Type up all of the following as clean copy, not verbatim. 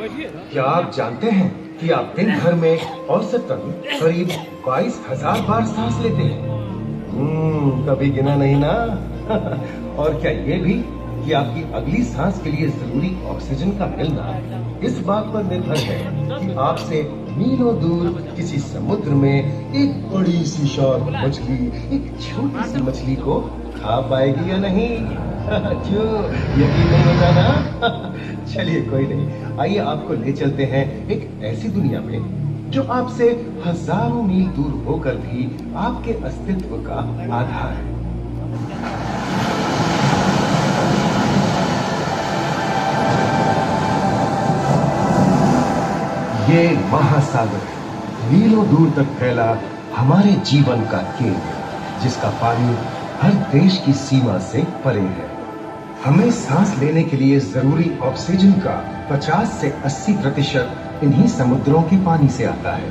क्या आप जानते हैं कि आप दिन भर में औसतन करीब 22,000 बार सांस लेते हैं? कभी गिना नहीं ना? और क्या ये भी कि आपकी अगली सांस के लिए जरूरी ऑक्सीजन का मिलना इस बात पर निर्भर है कि आपसे मीलों दूर किसी समुद्र में एक बड़ी सी शार्क मछली एक छोटी सी मछली को खा पाएगी या नहीं? क्यों, यकीन नहीं होता ना? चलिए कोई नहीं, आइए आपको ले चलते हैं एक ऐसी दुनिया में जो आपसे हजारों मील दूर होकर भी आपके अस्तित्व का आधार है। ये महासागर मीलों दूर तक फैला हमारे जीवन का केंद्र, जिसका पानी हर देश की सीमा से परे है। हमें सांस लेने के लिए जरूरी ऑक्सीजन का 50 से 80% इन्हीं समुद्रों के पानी से आता है।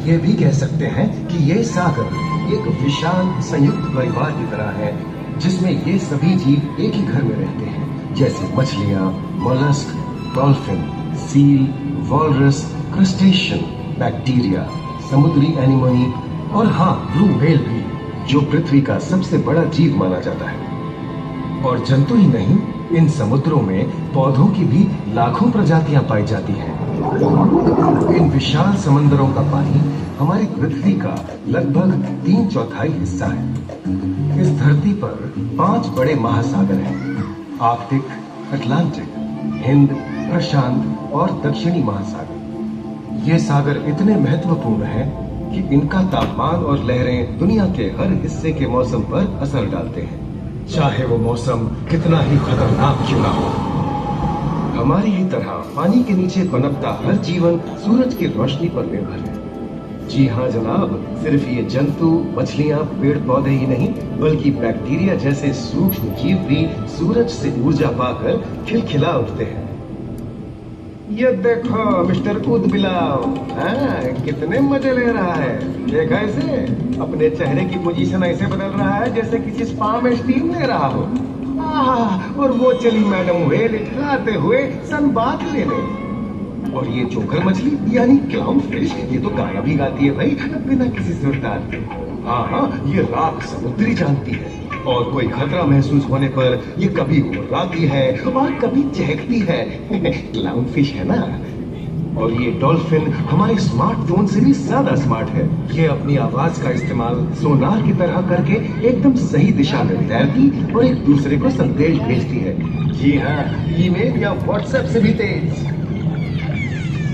ये भी कह सकते हैं कि ये सागर एक विशाल संयुक्त परिवार की तरह है, जिसमें ये सभी जीव एक ही घर में रहते हैं, जैसे मछलियां, mollusc, dolphin, seal, walrus, crustacean, bacteria, समुद्री एनीमोनी और हाँ, ब्लू व्हेल भी, जो पृथ्वी का सबसे बड़ा जीव माना जाता है। और जंतु ही नहीं, इन समुद्रों में पौधों की भी लाखों प्रजातियां पाई जाती हैं। इन विशाल समंदरों का पानी हमारी पृथ्वी का लगभग 3/4 हिस्सा है। इस धरती पर 5 बड़े महासागर हैं: आर्कटिक, अटलांटिक, हिंद, प्रशांत और दक्षिणी महासागर। ये सागर इतने महत्वपूर्ण हैं कि इनका तापमान और लहरें दुनिया के हर हिस्से के मौसम पर असर डालते हैं, चाहे वो मौसम कितना ही खतरनाक क्यों ना हो। हमारी ही तरह पानी के नीचे पनपता हर जीवन सूरज की रोशनी पर निर्भर है। जी हाँ जनाब, सिर्फ ये जंतु, मछलियां, पेड़ पौधे ही नहीं, बल्कि बैक्टीरिया जैसे सूक्ष्म जीव भी सूरज से ऊर्जा पाकर खिलखिला उठते हैं। ये देखो मिस्टर ऊदबिलाव, कितने मजे ले रहा है। देखा इसे, अपने चेहरे की पोजीशन ऐसे बदल रहा है जैसे किसी स्पा में स्टीम ले रहा हो। और वो चली मैडम व्हेल इतराते हुए सनबाथ लेने। और ये चोकर मछली यानी क्लाउन फिश, ये तो गाना भी गाती है भाई, बिना किसी सुरताल के। हाँ, ये राख समुद्री जानती है, और कोई खतरा महसूस होने पर ये कभी उड़ाती है और कभी चहकती है। क्लाउन फिश है ना। और ये डॉल्फिन हमारे स्मार्टफोन से भी ज्यादा स्मार्ट है। ये अपनी आवाज का इस्तेमाल सोनार की तरह करके एकदम सही दिशा में तैरती और एक दूसरे को संदेश भेजती है। जी हाँ, ईमेल या व्हाट्सएप से भी तेज।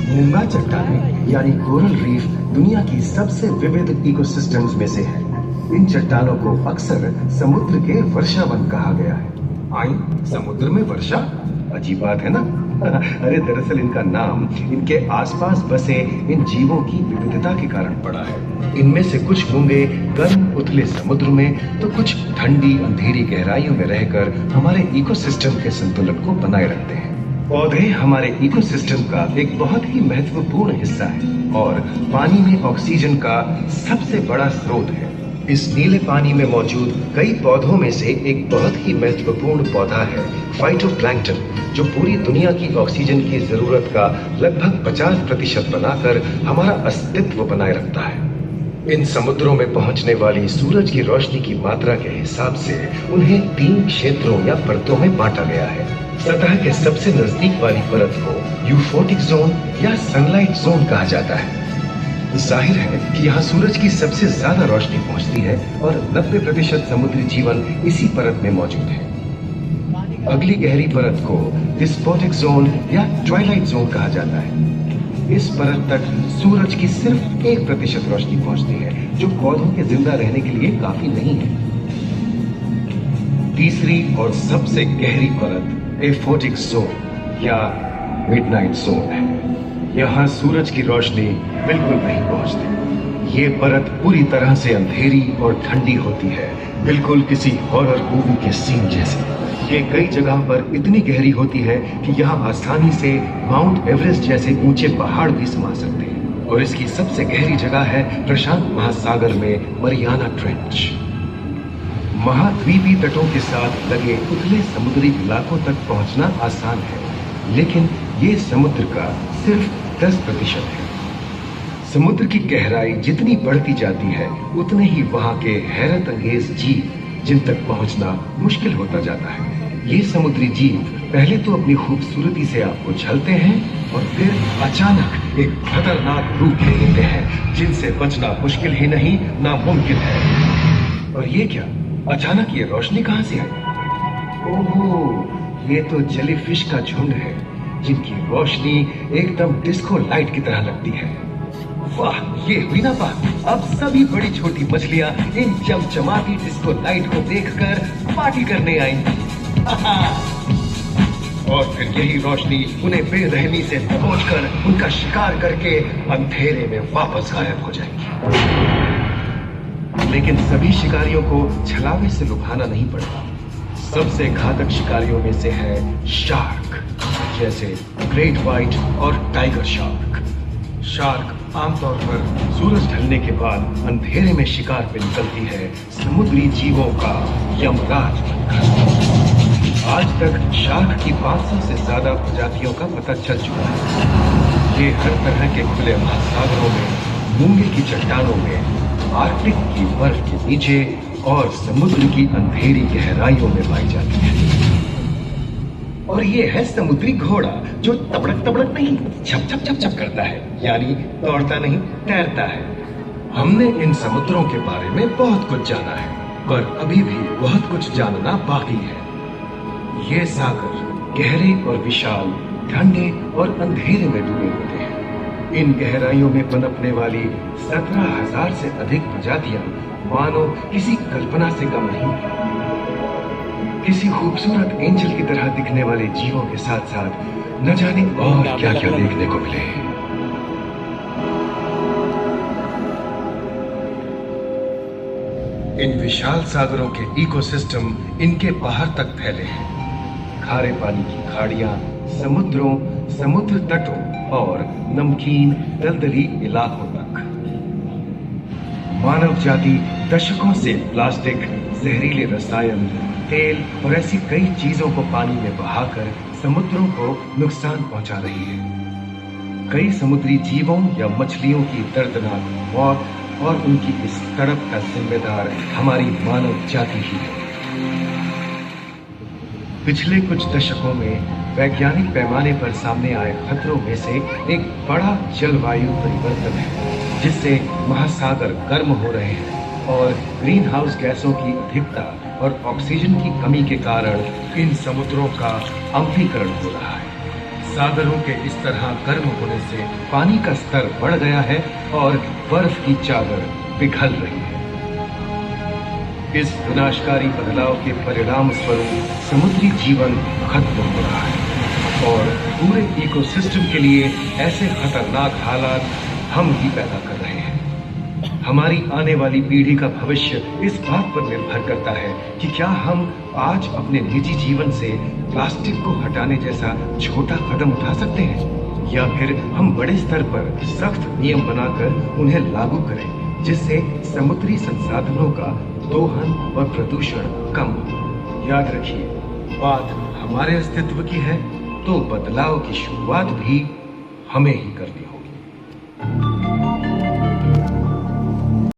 मूंगा चट्टानें यानी कोरल रीफ दुनिया की सबसे विविध इकोसिस्टम्स में से है। इन चट्टानों को अक्सर समुद्र के वर्षावन कहा गया है। आई, समुद्र में वर्षा, अजीब बात है ना? अरे दरअसल इनका नाम इनके आसपास बसे इन जीवों की विविधता के कारण पड़ा है। इनमें से कुछ मूंगे गर्म उथले समुद्र में, तो कुछ ठंडी अंधेरी गहराइयों में रहकर हमारे इकोसिस्टम के संतुलन को बनाए रखते हैं। पौधे हमारे इकोसिस्टम का एक बहुत ही महत्वपूर्ण हिस्सा है और पानी में ऑक्सीजन का सबसे बड़ा स्रोत है। इस नीले पानी में मौजूद कई पौधों में से एक बहुत ही महत्वपूर्ण पौधा है फाइटोप्लैंक्टन, जो पूरी दुनिया की ऑक्सीजन की जरूरत का लगभग 50% बनाकर हमारा अस्तित्व बनाए रखता है। इन समुद्रों में पहुंचने वाली सूरज की रोशनी की मात्रा के हिसाब से उन्हें 3 क्षेत्रों या परतों में बांटा गया है। सतह के सबसे नजदीक वाली परत को यूफोटिक जोन या सनलाइट जोन कहा जाता है। जाहिर है कि यहाँ सूरज की सबसे ज्यादा रोशनी पहुंचती है और 90% समुद्री जीवन इसी परत में मौजूद है। अगली गहरी परत को डिस्पोटिक जोन या ट्वाइलाइट जोन कहा जाता है। इस परत तक सूरज की सिर्फ 1% रोशनी पहुंचती है, जो पौधों के जिंदा रहने के लिए काफी नहीं है। तीसरी और सबसे गहरी परत एफोटिक जोन या मिडनाइट जोन है। यहाँ सूरज की रोशनी बिल्कुल नहीं पहुंचती। ये परत पूरी तरह से अंधेरी और ठंडी होती है, बिल्कुल किसी हॉरर मूवी के सीन जैसे। ये कई जगह पर इतनी गहरी होती है कि यहाँ आसानी से माउंट एवरेस्ट जैसे ऊंचे पहाड़ भी समा सकते हैं। और इसकी सबसे गहरी जगह है प्रशांत महासागर में मरियाना ट्रेंच। महाद्वीपीय तटों के साथ लगे उथले समुद्री इलाकों तक पहुंचना आसान है, लेकिन ये समुद्र का सिर्फ 10% है। समुद्र की गहराई जितनी बढ़ती जाती है उतने ही वहां के हैरत अंगेज जीव जिन तक पहुंचना मुश्किल होता जाता है। ये समुद्री जीव पहले तो अपनी खूबसूरती से आपको छलते हैं और फिर अचानक एक खतरनाक रूप ले लेते हैं जिनसे बचना मुश्किल ही नहीं नामुमकिन है। और ये क्या, अचानक ये रोशनी कहां से आई? ओह, ये तो जेलीफिश का झुंड है जिनकी रोशनी एकदम डिस्को लाइट की तरह लगती है। वाह, ये हुई ना बात। अब सभी बड़ी छोटी मछलियां इन चमचमाती डिस्को लाइट को देखकर पार्टी करने आएंगी। और फिर यही रोशनी उन्हें बेरहमी से दबोचकर उनका शिकार करके अंधेरे में वापस गायब हो जाएगी। लेकिन सभी शिकारियों को छलावे से लुभाना नहीं पड़ता। सबसे घातक शिकारियों में से है शार्क, जैसे ग्रेट व्हाइट और टाइगर शार्क। शार्क आमतौर पर सूरज ढलने के बाद अंधेरे में शिकार पे निकलती है समुद्री जीवों का यमराज बनकर। आज तक शार्क की 500 से ज्यादा प्रजातियों का पता चल चुका है। ये हर तरह के खुले महासागरों में, मूंगे की चट्टानों में, आर्कटिक की बर्फ के नीचे और समुद्र की अंधेरी गहराइयों में पाई जाती है। और ये है समुद्री घोड़ा जो तबड़क तबड़क नहीं, छप छप छप छप करता है, यानी दौड़ता नहीं तैरता है। हमने इन समुद्रों के बारे में बहुत कुछ जाना है, पर अभी भी बहुत कुछ जानना बाकी है। ये सागर गहरे और विशाल, ठंडे और अंधेरे में डूबे होते हैं। इन गहराइयों में पनपने वाली 17,000 से अधिक प्रजातियां मानो किसी कल्पना से कम नहीं। किसी खूबसूरत एंजल की तरह दिखने वाले जीवों के साथ साथ न जाने और क्या क्या देखने को मिले। इन विशाल सागरों के इकोसिस्टम इनके बाहर तक फैले हैं। खारे पानी की खाड़ियां, समुद्रों, समुद्र तटों और नमकीन दलदली इलाकों तक। मानव जाति दशकों से प्लास्टिक, जहरीले रसायन, तेल और ऐसी कई चीजों को पानी में बहाकर समुद्रों को नुकसान पहुंचा रही है। कई समुद्री जीवों या मछलियों की दर्दनाक मौत और उनकी इस तड़प का जिम्मेदार हमारी मानव जाति ही है। पिछले कुछ दशकों में वैज्ञानिक पैमाने पर सामने आए खतरों में से एक बड़ा जलवायु परिवर्तन है, जिससे महासागर गर्म हो रहे हैं और ग्रीन हाउस गैसों की अधिकता और ऑक्सीजन की कमी के कारण इन समुद्रों का अम्लीकरण हो रहा है। सागरों के इस तरह गर्म होने से पानी का स्तर बढ़ गया है और बर्फ की चादर पिघल रही है। इस विनाशकारी बदलाव के परिणाम स्वरूप समुद्री जीवन खत्म हो रहा है और पूरे इकोसिस्टम के लिए ऐसे खतरनाक हालात हम ही पैदा कर रहे हैं। हमारी आने वाली पीढ़ी का भविष्य इस बात पर निर्भर करता है कि क्या हम आज अपने निजी जीवन से प्लास्टिक को हटाने जैसा छोटा कदम उठा सकते हैं, या फिर हम बड़े स्तर पर सख्त नियम बनाकर उन्हें लागू करें, जिससे समुद्री संसाधनों का दोहन और प्रदूषण कम हो। याद रखिए, बात हमारे अस्तित्व की है, तो बदलाव की शुरुआत भी हमें ही करनी है।